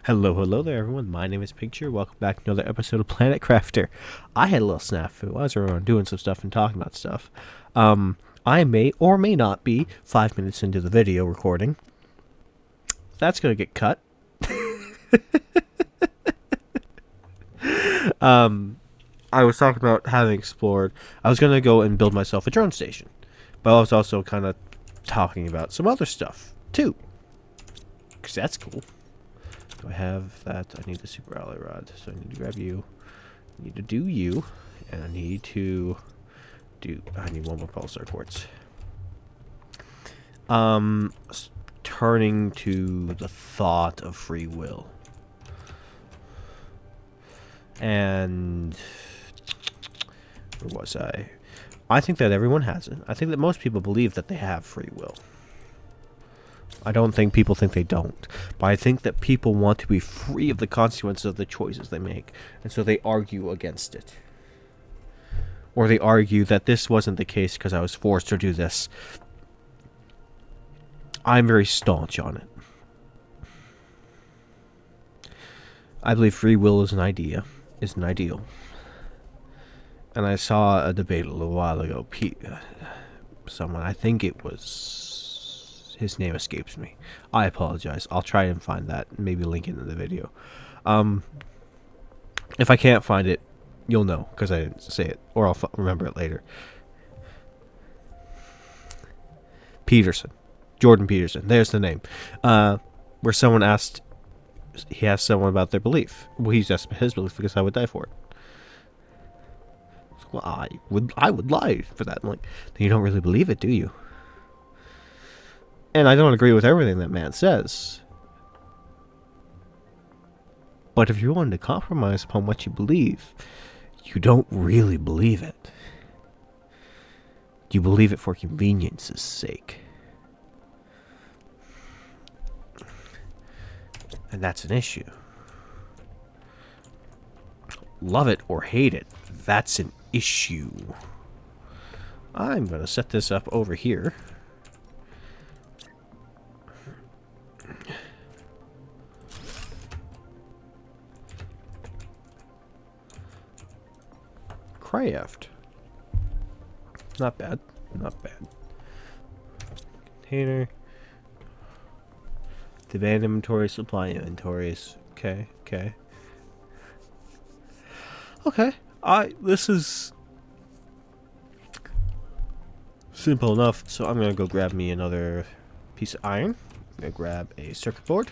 Hello there, everyone. My name is Picture. Welcome back to another episode of Planet Crafter. I had a little snafu. I was around doing some stuff and talking about stuff. I may or may not be 5 minutes into the video recording. That's gonna get cut. I was talking about having explored. I was gonna go and build myself a drone station, but I was also kind of talking about some other stuff too, because that's cool. Do I have that? I need the super ally rod, so I need to grab you. I need to do you, and I need to do. I need one more pulsar quartz. Turning to the thought of free will, and where was I? I think that everyone has it. I think that most people believe that they have free will. I don't think people think they don't. But I think that people want to be free of the consequences of the choices they make. And so they argue against it. Or they argue that this wasn't the case because I was forced to do this. I'm very staunch on it. I believe free will is an idea. Is an ideal. And I saw a debate a little while ago. Someone, I think it was... His name escapes me. I apologize. I'll try and find that. Maybe link it in the video. If I can't find it, you'll know because I didn't say it, or I'll remember it later. Peterson, Jordan Peterson. There's the name. Where someone asked, he asked someone about their belief. Well, he's asked his belief because I would die for it. Well, I would lie for that. I'm like, you don't really believe it, do you? And I don't agree with everything that man says. But if you're willing to compromise upon what you believe, you don't really believe it. You believe it for convenience's sake. And that's an issue. Love it or hate it, that's an issue. I'm going to set this up over here. Craft. Not bad. Not bad. Container. Demand inventory, supply inventories. Okay, okay. Okay. This is simple enough, so I'm gonna go grab me another piece of iron. I'm gonna grab a circuit board.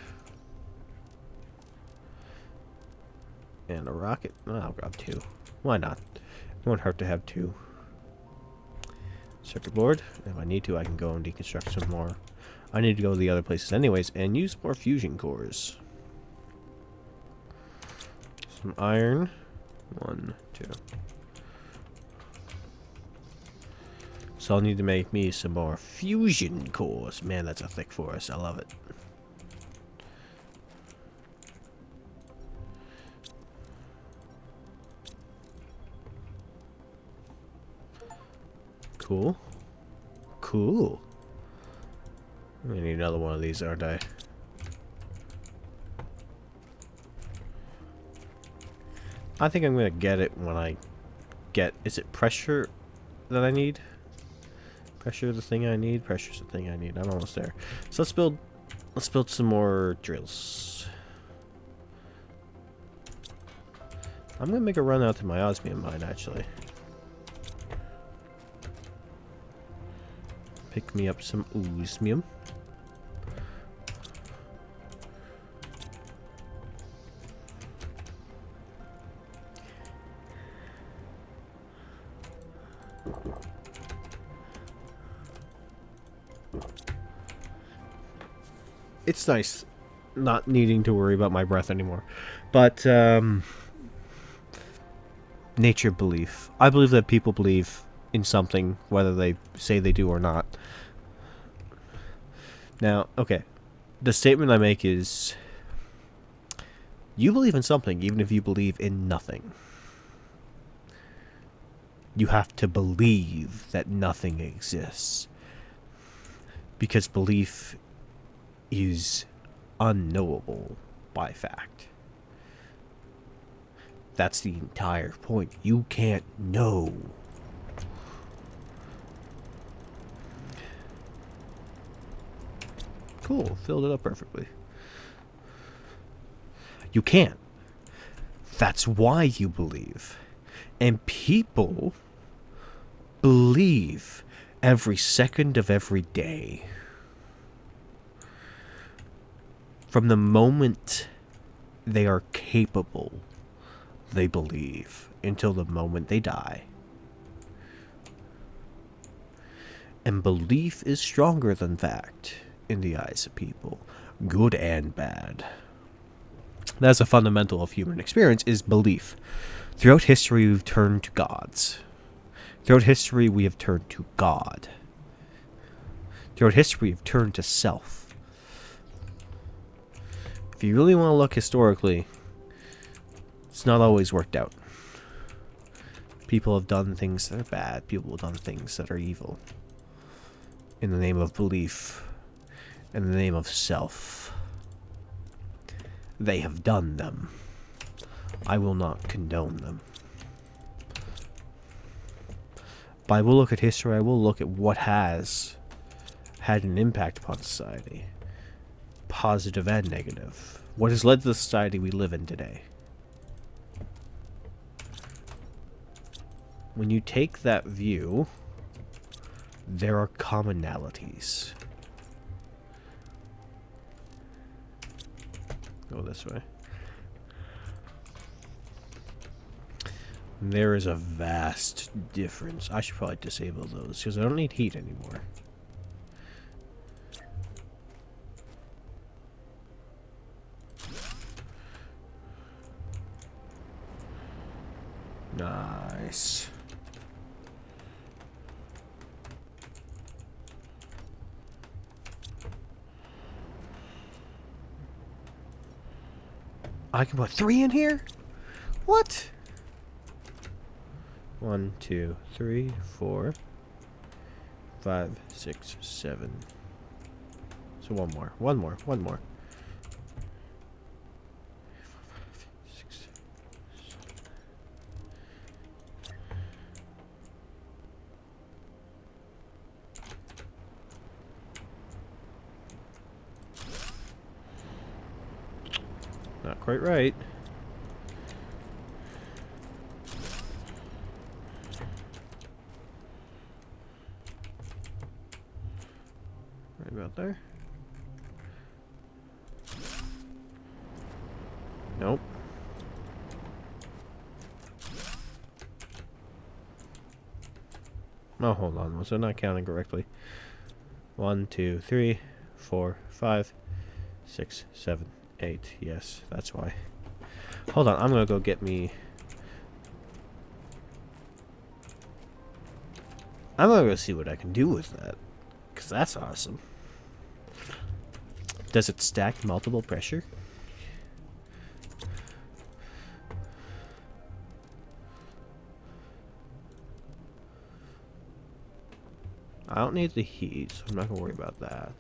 And a rocket. I'll grab two. Why not? It won't hurt to have two. Circuit board. If I need to, I can go and deconstruct some more. I need to go to the other places anyways and use more fusion cores. Some iron. 1, 2. So I'll need to make me some more fusion cores. Man, that's a thick forest. I love it. Cool. Cool. I'm gonna need another one of these, aren't I? I think I'm gonna get it when I get... Is it pressure that I need? Pressure the thing I need? Pressure's the thing I need. I'm almost there. So let's build some more drills. I'm gonna make a run out to my osmium mine, actually. Pick me up some osmium. It's nice not needing to worry about my breath anymore. But, nature belief. I believe that people believe in something, whether they say they do or not. Now, okay. The statement I make is, you believe in something even if you believe in nothing. You have to believe that nothing exists. Because belief is unknowable by fact. That's the entire point. You can't know. Cool, filled it up perfectly. You can't. That's why you believe. And people believe every second of every day. From the moment they are capable, they believe until the moment they die. And belief is stronger than fact in the eyes of people, good and bad. That's a fundamental of human experience, is belief. Throughout history, we've turned to gods. Throughout history, we have turned to God. Throughout history, we've turned to self. If you really want to look historically, it's not always worked out. People have done things that are bad. People have done things that are evil. In the name of belief. In the name of self. They have done them. I will not condone them. But I will look at history. I will look at what has had an impact upon society. Positive and negative. What has led to the society we live in today. When you take that view, there are commonalities. Go this way. There is a vast difference. I should probably disable those because I don't need heat anymore. Nice. I can put 3 in here? What? 1, 2, 3, 4, 5, 6, 7. So one more. One more. Not quite right. Right about there. Nope. Oh, hold on. Was I not counting correctly? 1, 2, 3, 4, 5, 6, 7, 8. Yes, that's why. Hold on. I'm gonna go get me. I'm gonna go see what I can do with that. Because that's awesome. Does it stack multiple pressure? I don't need the heat, so I'm not gonna worry about that.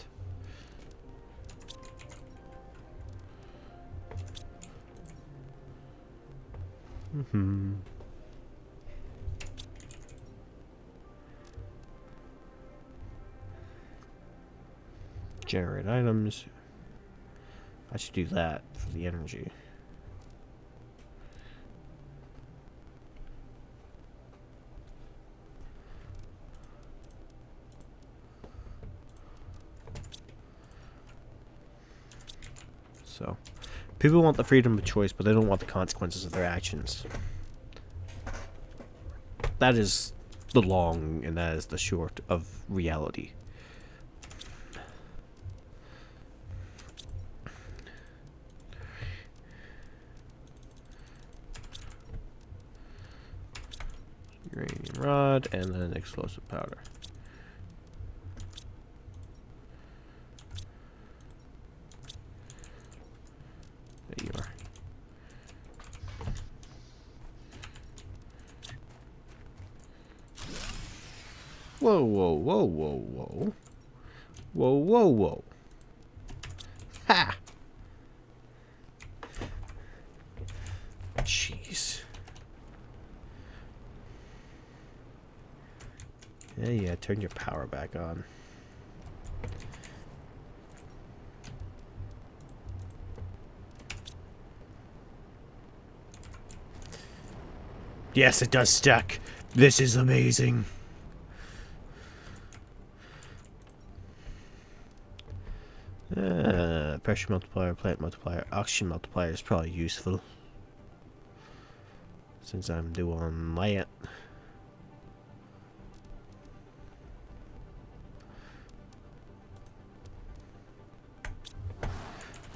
Generate items. I should do that for the energy. So, people want the freedom of choice, but they don't want the consequences of their actions. That is the long and that is the short of reality. Uranium rod and then explosive powder. There you are. Whoa, whoa, whoa, whoa, whoa. Whoa, whoa, whoa. Ha! Jeez. Yeah, turn your power back on. Yes, it does stack. This is amazing. Pressure multiplier, plant multiplier, oxygen multiplier is probably useful. Since I'm doing that. I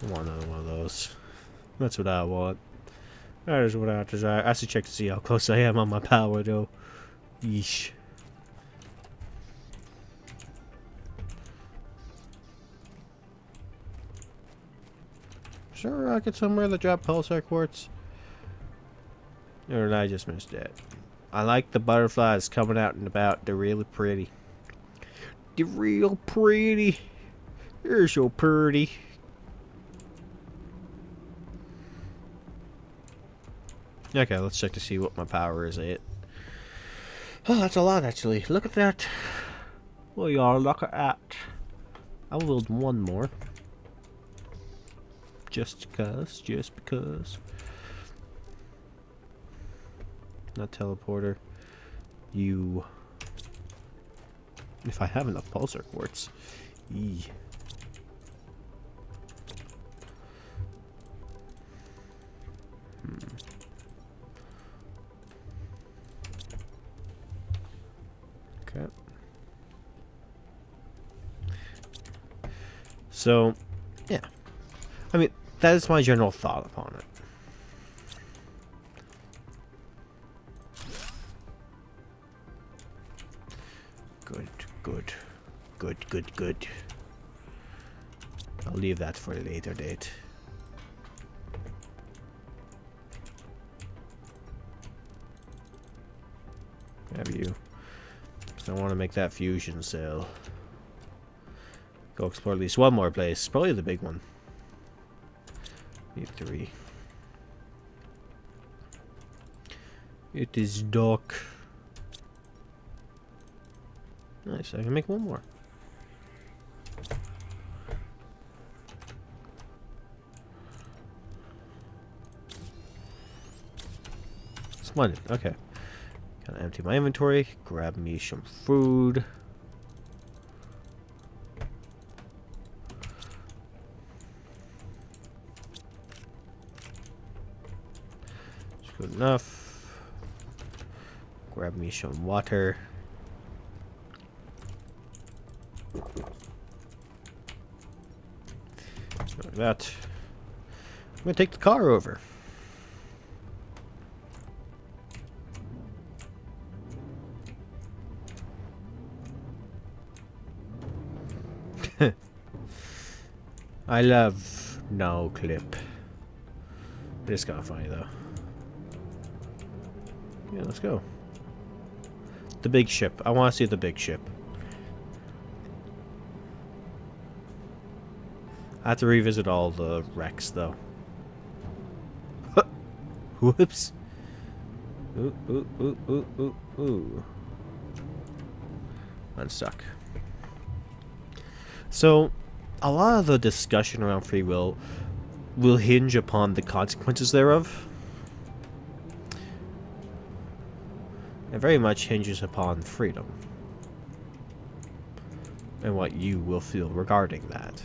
want another one of those. That's what I want. That is what I desire. I have to check to see how close I am on my power, though. Yeesh. Is there a rocket somewhere that dropped pulsar quartz? Or did I just miss it? I like the butterflies coming out and about. They're really pretty. They're real pretty. They're so pretty. Okay, let's check to see what my power is at. Oh, that's a lot, actually. Look at that. Well, y'all, look at that. I'll build one more. Just because. Not teleporter. You. If I have enough pulsar quartz. Eee. Okay. So, yeah. I mean, that is my general thought upon it. Good. I'll leave that for a later date. Have you? Because I want to make that fusion cell. Go explore at least one more place. Probably the big one. Need 3. It is dark. Nice, I can make one more. Splendid, okay. Gotta empty my inventory, grab me some food. It's good enough. Grab me some water. Like that. I'm gonna take the car over. I love no clip. It's kind of funny though. Yeah, let's go. The big ship. I want to see the big ship. I have to revisit all the wrecks though. Whoops. Ooh. Unstuck. So, a lot of the discussion around free will hinge upon the consequences thereof. It very much hinges upon freedom. And what you will feel regarding that.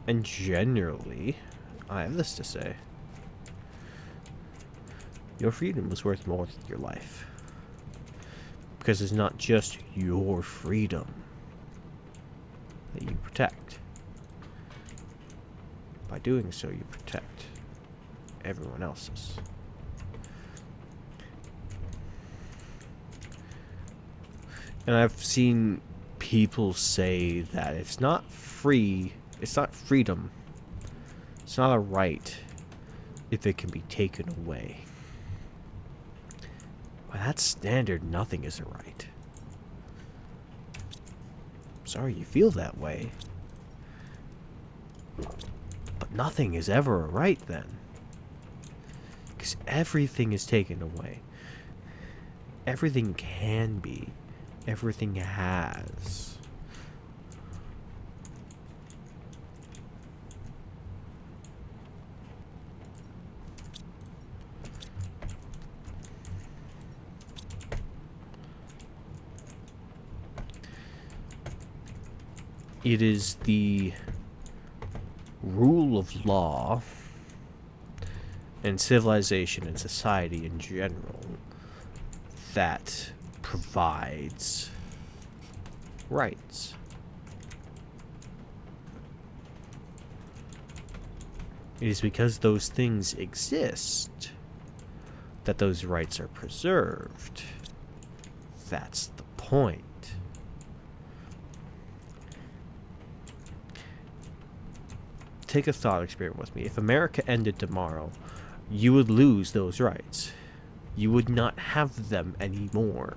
And generally, I have this to say. Your freedom is worth more than your life. Because it's not just your freedom that you protect. By doing so, you protect everyone else's. And I've seen people say that it's not free, it's not freedom, it's not a right if it can be taken away. By that standard, nothing is a right. Sorry you feel that way. But nothing is ever a right then. Because everything is taken away. Everything can be. Everything has. It is the rule of law and civilization and society in general that provides rights. It is because those things exist that those rights are preserved. That's the point. Take a thought experiment with me. If America ended tomorrow, you would lose those rights. You would not have them anymore.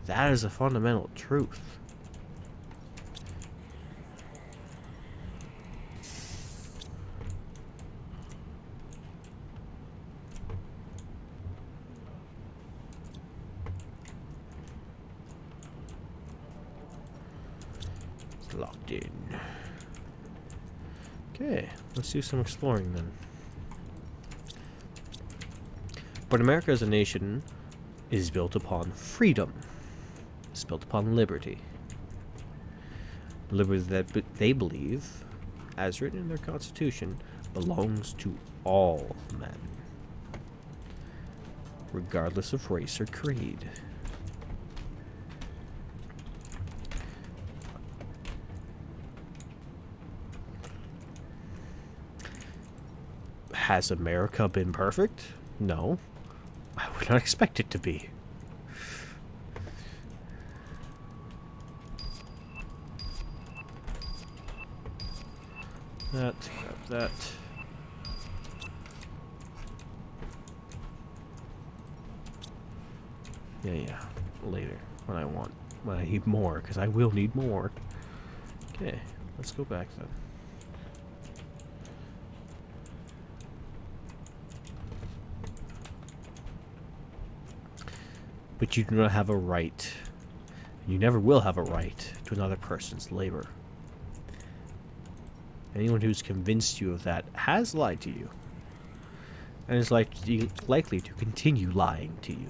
That is a fundamental truth. It's locked in. Okay, let's do some exploring then. But America as a nation is built upon freedom. It's built upon liberty. Liberty that they believe, as written in their constitution, belongs to all men, regardless of race or creed. Has America been perfect? No. I would not expect it to be. Grab that. Yeah. Later, when I need more, because I will need more. Okay, let's go back then. But you do not have a right. You never will have a right to another person's labor. Anyone who's convinced you of that has lied to you. And is likely to continue lying to you.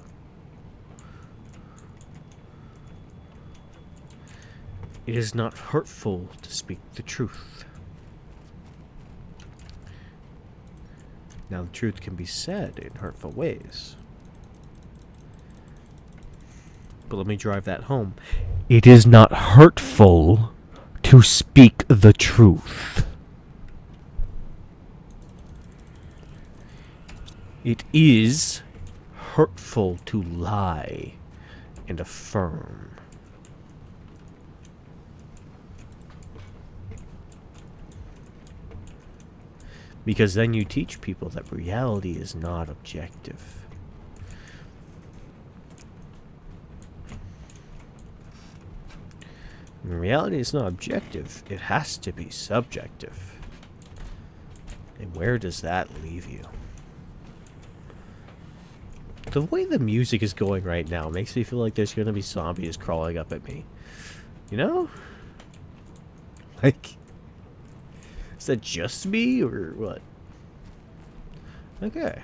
It is not hurtful to speak the truth. Now, the truth can be said in hurtful ways. But let me drive that home. It is not hurtful to speak the truth. It is hurtful to lie and affirm. Because then you teach people that reality is not objective. When reality is not objective, it has to be subjective. And where does that leave you? The way the music is going right now makes me feel like there's going to be zombies crawling up at me. You know? Like, is that just me or what? Okay.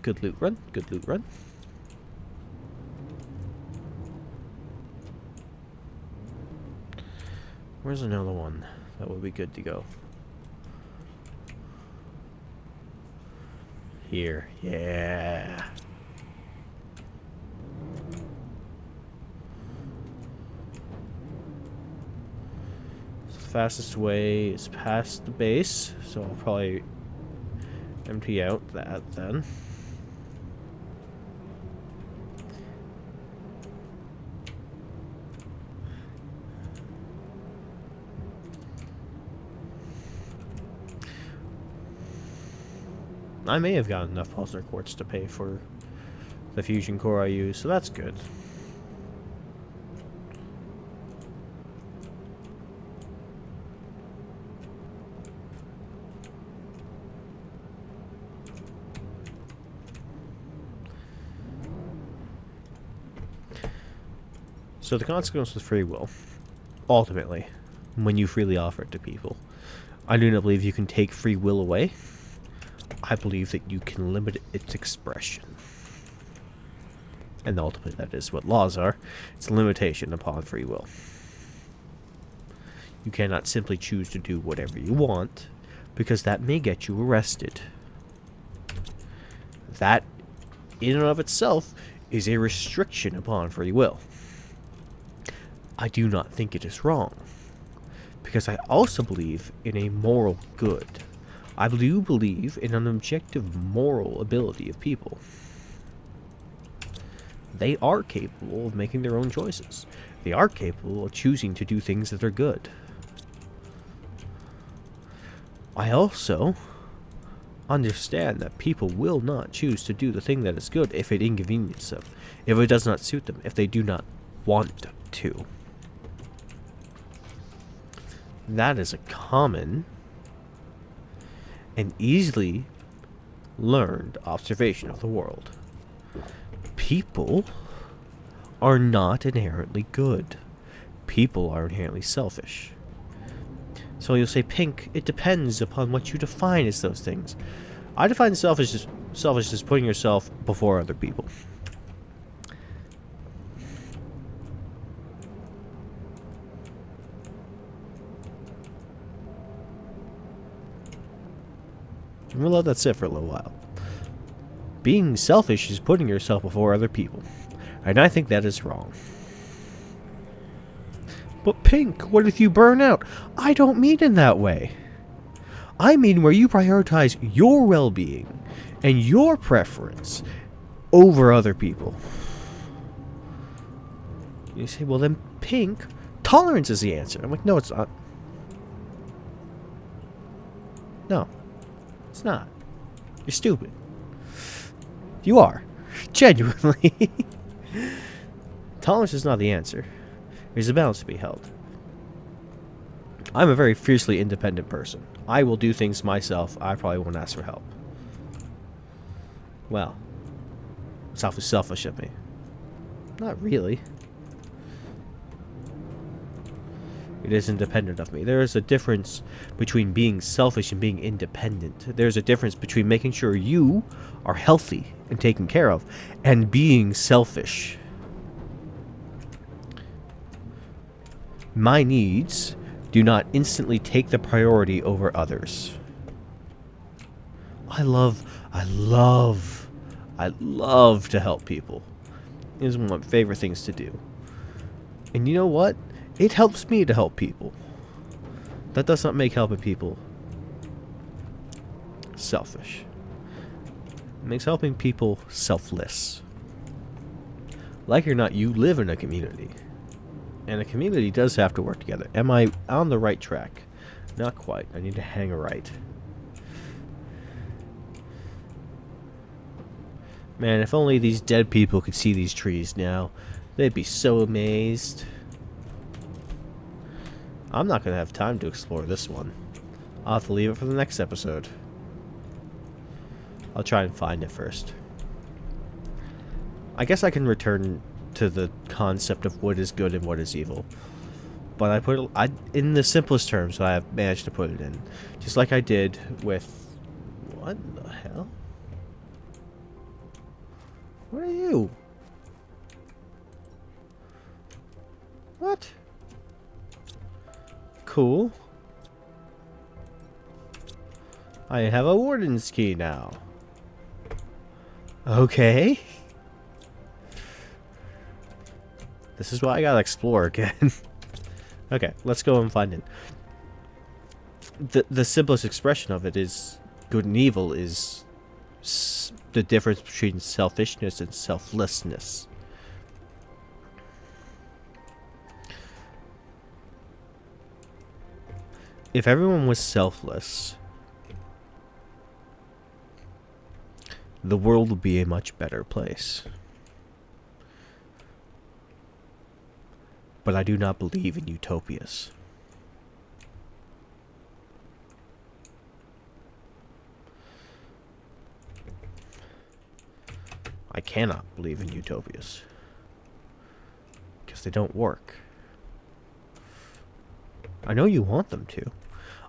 Good loot run. Good loot run. Where's another one that would be good to go? Here. Yeah. The fastest way is past the base, so I'll probably empty out that then. I may have gotten enough pulsar quartz to pay for the fusion core I use, so that's good. So the consequence with free will, ultimately, when you freely offer it to people, I do not believe you can take free will away. I believe that you can limit its expression. And ultimately that is what laws are. It's a limitation upon free will. You cannot simply choose to do whatever you want, because that may get you arrested. That, in and of itself, is a restriction upon free will. I do not think it is wrong, because I also believe in a moral good. I do believe in an objective moral ability of people. They are capable of making their own choices. They are capable of choosing to do things that are good. I also understand that people will not choose to do the thing that is good if it inconveniences them, if it does not suit them, if they do not want to. That is a common and easily learned observation of the world. People are not inherently good. People are inherently selfish. So you'll say, Pink, it depends upon what you define as those things. I define selfish as putting yourself before other people. And we'll let that sit for a little while. Being selfish is putting yourself before other people. And I think that is wrong. But Pink, what if you burn out? I don't mean in that way. I mean where you prioritize your well-being and your preference over other people. You say, well then, Pink, tolerance is the answer. I'm like, no, it's not. No, it's not. You're stupid. You are. Genuinely. Tolerance is not the answer. There's a balance to be held. I'm a very fiercely independent person. I will do things myself. I probably won't ask for help. Well, selfish of me. Not really. It is independent of me. There is a difference between being selfish and being independent. There's a difference between making sure you are healthy and taken care of and being selfish. My needs do not instantly take the priority over others. I love to help people. It is one of my favorite things to do. And you know what? It helps me to help people. That does not make helping people selfish. It makes helping people selfless. Like it or not, you live in a community. And a community does have to work together. Am I on the right track? Not quite. I need to hang a right. Man, if only these dead people could see these trees now. They'd be so amazed. I'm not going to have time to explore this one. I'll have to leave it for the next episode. I'll try and find it first. I guess I can return to the concept of what is good and what is evil. But I put it in the simplest terms, so I have managed to put it in. Just like I did with... What the hell? What are you? What? Cool. I have a warden's key now. Okay. This is why I gotta explore again. Okay, let's go and find it. The simplest expression of it is good and evil is the difference between selfishness and selflessness. If everyone was selfless, the world would be a much better place. But I do not believe in utopias. I cannot believe in utopias. Because because they don't work. I know you want them to.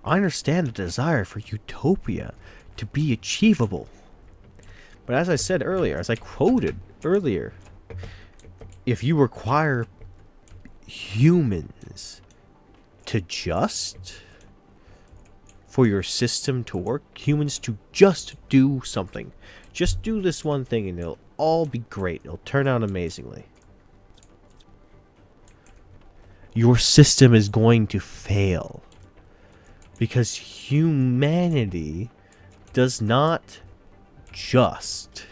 I understand the desire for utopia to be achievable. But as I said earlier, as I quoted earlier, if you require humans to just for your system to work, humans to just do something, just do this one thing and it'll all be great. It'll turn out amazingly. Your system is going to fail because humanity does not just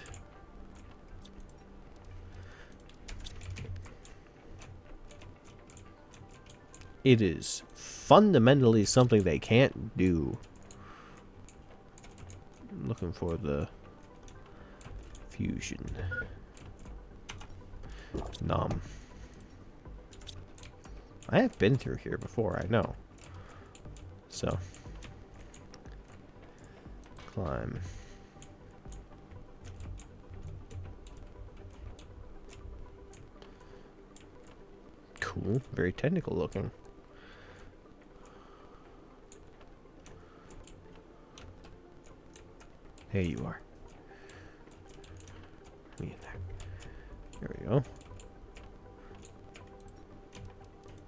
it is fundamentally something they can't do. I'm looking for the fusion. Nom. I have been through here before, I know. So. Climb. Cool. Very technical looking. There you are. Me in there. There we go.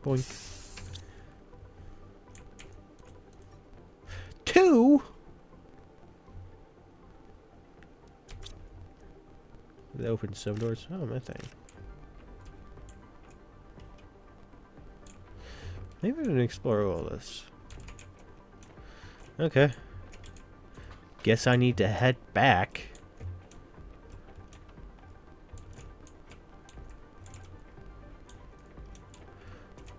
Boink. 2? That opens some doors. Oh, my thing. Maybe I didn't explore all this. Okay. Guess I need to head back.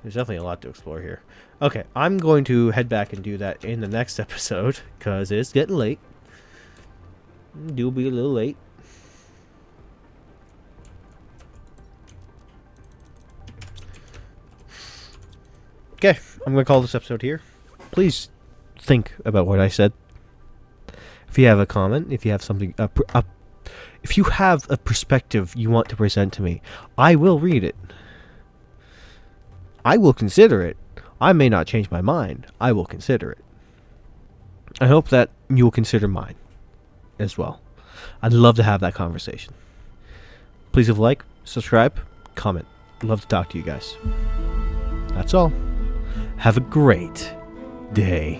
There's definitely a lot to explore here. Okay, I'm going to head back and do that in the next episode, because it's getting late. Do be a little late. Okay, I'm going to call this episode here. Please think about what I said. If you have a comment, if you have something, if you have a perspective you want to present to me, I will read it. I will consider it. I may not change my mind. I will consider it. I hope that you will consider mine as well. I'd love to have that conversation. Please leave a like, subscribe, comment. I'd love to talk to you guys. That's all. Have a great day.